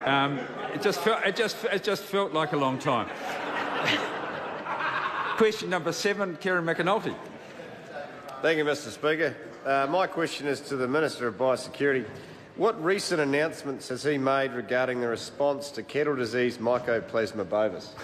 It just felt like a long time. Question number 7, Kieran McAnulty. Thank you, Mr Speaker. My question is to the Minister of Biosecurity. What recent announcements has he made regarding the response to cattle disease Mycoplasma bovis?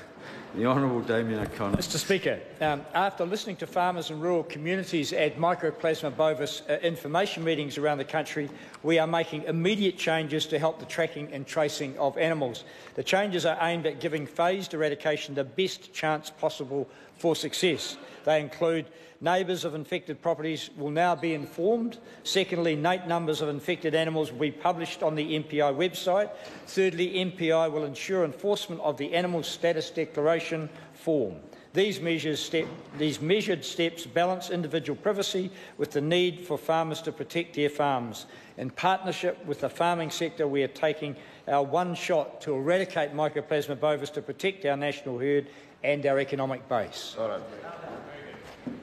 The Honourable Damien O'Connor. Mr Speaker, after listening to farmers in rural communities at Mycoplasma bovis information meetings around the country, we are making immediate changes to help the tracking and tracing of animals. The changes are aimed at giving phased eradication the best chance possible for success. They include neighbours of infected properties will now be informed. Secondly, NATE numbers of infected animals will be published on the MPI website. Thirdly, MPI will ensure enforcement of the Animal Status Declaration form. These measured steps balance individual privacy with the need for farmers to protect their farms. In partnership with the farming sector, we are taking our one shot to eradicate Mycoplasma bovis to protect our national herd and our economic base.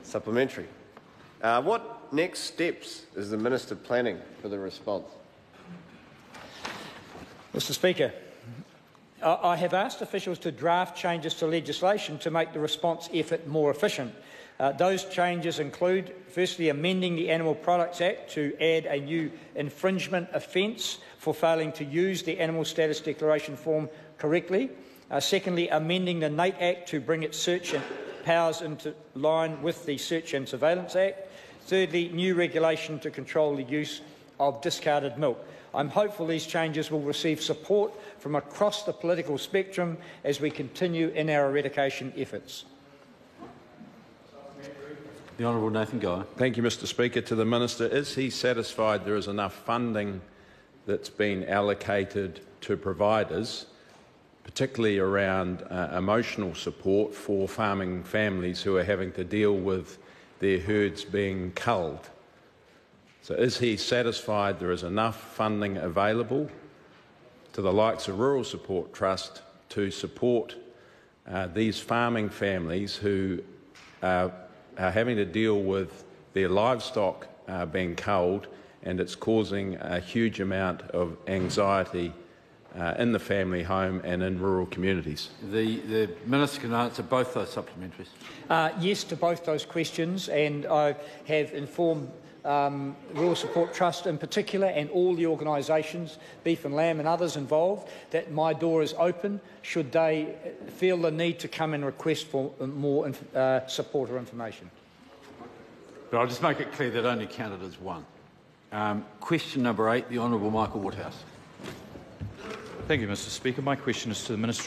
Supplementary. What next steps is the Minister planning for the response? Mr Speaker, I have asked officials to draft changes to legislation to make the response effort more efficient. Those changes include, firstly, amending the Animal Products Act to add a new infringement offence for failing to use the Animal Status Declaration form correctly. Secondly, amending the NATE Act to bring its search and powers into line with the Search and Surveillance Act. Thirdly, new regulation to control the use of discarded milk. I'm hopeful these changes will receive support from across the political spectrum as we continue in our eradication efforts. The Honourable Nathan Guy. Thank you, Mr Speaker. To the Minister, is he satisfied there is enough funding that's been allocated to providers, particularly around emotional support for farming families who are having to deal with their herds being culled? So is he satisfied there is enough funding available to the likes of Rural Support Trust to support these farming families who are having to deal with their livestock being culled, and it's causing a huge amount of anxiety in the family home and in rural communities? The Minister can answer both those supplementaries. Yes to both those questions, and I have informed Rural Support Trust in particular and all the organisations, Beef and Lamb and others involved, that my door is open should they feel the need to come and request for more support or information. But I'll just make it clear that only counted as one. Question number 8, the Honourable Michael Woodhouse. Thank you, Mr Speaker. My question is to the Minister